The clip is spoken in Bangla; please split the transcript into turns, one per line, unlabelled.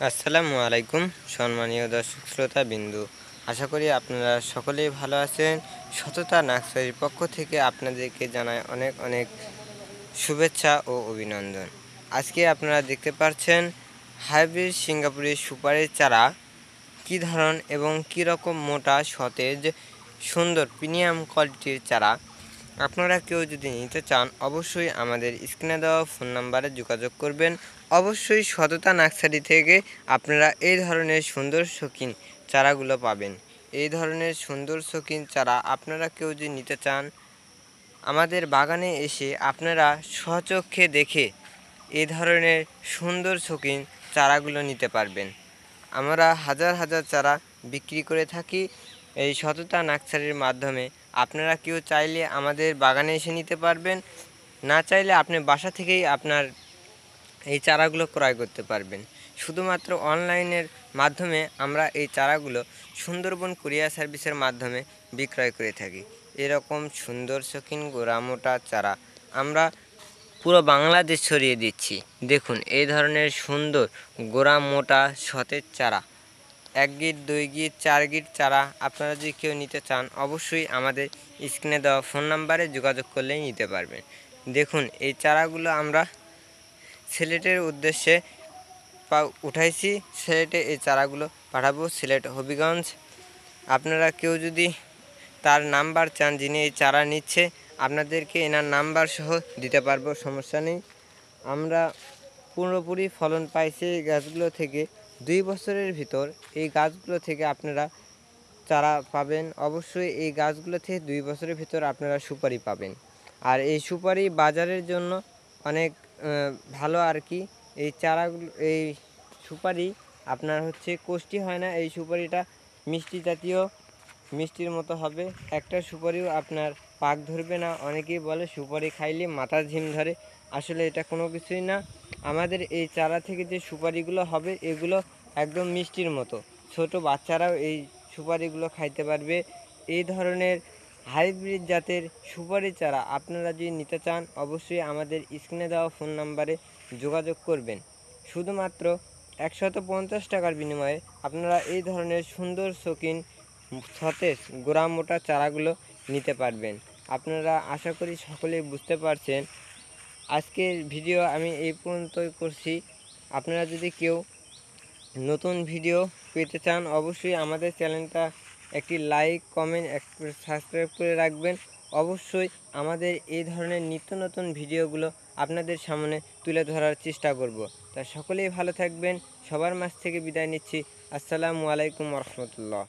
আসসালামু আলাইকুম সম্মানীয় দর্শক শ্রোতা বিন্দু, আশা করি আপনারা সকলেই ভালো আছেন। সততা নার্সারির পক্ষ থেকে আপনাদেরকে জানাই অনেক অনেক শুভেচ্ছা ও অভিনন্দন। আজকে আপনারা দেখতে পাচ্ছেন হাইব্রিড সিঙ্গাপুরি সুপারির চারা কী ধরন এবং কী রকম মোটা সতেজ সুন্দর প্রিমিয়াম কোয়ালিটির চারা। আপনারা কেউ যদি নিতে চান অবশ্যই আমাদের স্ক্রিনে দেওয়া ফোন নাম্বারে যোগাযোগ করবেন। অবশ্যই সততা নার্সারি থেকে আপনারা এই ধরনের সুন্দর শৌখিন চারাগুলো পাবেন। এই ধরনের সুন্দর শৌখিন চারা আপনারা কেউ যদি নিতে চান আমাদের বাগানে এসে আপনারা স্বচক্ষে দেখে এই ধরনের সুন্দর শৌখিন চারাগুলো নিতে পারবেন। আমরা হাজার হাজার চারা বিক্রি করে থাকি এই সততা নার্সারির মাধ্যমে। আপনারা কেউ চাইলে আমাদের বাগানে এসে নিতে পারবেন, না চাইলে আপনি বাসা থেকেই আপনার এই চারাগুলো ক্রয় করতে পারবেন। শুধুমাত্র অনলাইনের মাধ্যমে আমরা এই চারাগুলো সুন্দরবন কুরিয়ার সার্ভিসের মাধ্যমে বিক্রয় করে থাকি। এরকম সুন্দর শৌখিন গোড়ামোটা চারা আমরা পুরো বাংলাদেশ ছড়িয়ে দিচ্ছি। দেখুন এই ধরনের সুন্দর গোড়া মোটা সতেজ চারা 1 গিট 2 গিট 4 গিট চারা আপনারা যদি কেউ নিতে চান অবশ্যই আমাদের স্ক্রিনে দেওয়া ফোন নাম্বারে যোগাযোগ করলেই নিতে পারবেন। দেখুন এই চারাগুলো আমরা সিলেটের উদ্দেশ্যে উঠাইছি। সিলেটে এই চারাগুলো পাঠাবো, সিলেট হবিগঞ্জ। আপনারা কেউ যদি তার নাম্বার চান যিনি এই চারা নিচ্ছে আপনাদেরকে এনার নাম্বার সহ দিতে পারবো, সমস্যা নেই। আমরা পুরোপুরি ফলন পাইছি এই গাছগুলো থেকে। 2 বছরের ভিতর এই গাছগুলো থেকে আপনারা চারা পাবেন। অবশ্যই এই গাছগুলো থেকে 2 বছরের ভিতর আপনারা সুপারি পাবেন। আর এই সুপারি বাজারের জন্য অনেক ভালো আর কি। এই চারাগুলো এই সুপারি আপনার কষ্টি হয় না। এই সুপারিটা মিষ্টি জাতীয়, মিষ্টির মতো হবে। একটা সুপারিও আপনার পাক ধরবে না। অনেকেই বলে সুপারি খাইলে মাথা ঝিম ধরে, আসলে এটা কোনো কিছুই না। আমাদের এই চারা থেকে যে সুপারিগুলো হবে এগুলো একদম মিষ্টির মতো, ছোট বাচ্চারাও এই সুপারিগুলো খাইতে পারবে। এই ধরনের হাইব্রিড জাতের সুপারি চারা আপনারা যদি নিতে চান অবশ্যই আমাদের স্ক্রিনে দেওয়া ফোন নাম্বারে যোগাযোগ করবেন। শুধুমাত্র 150 টাকার বিনিময়ে আপনারা এই ধরনের সুন্দর শৌখিন সতেজ গোড়া মোটা চারাগুলো নিতে পারবেন। আপনারা আশা করি সকলেই বুঝতে পারছেন। আজকের ভিডিও আমি এই পর্যন্তই করছি। আপনারা যদি কেউ নতুন ভিডিও পেতে চান অবশ্যই আমাদের চ্যানেলটা একটি লাইক কমেন্ট সাবস্ক্রাইব করে রাখবেন। অবশ্যই আমাদের এই ধরনের নিত্য নতুন ভিডিওগুলো আপনাদের সামনে তুলে ধরার চেষ্টা করব। তা সকলেই ভালো থাকবেন। সবার মাঝ থেকে বিদায় নিচ্ছি। আসসালামু আলাইকুম রহমতুল্লাহ।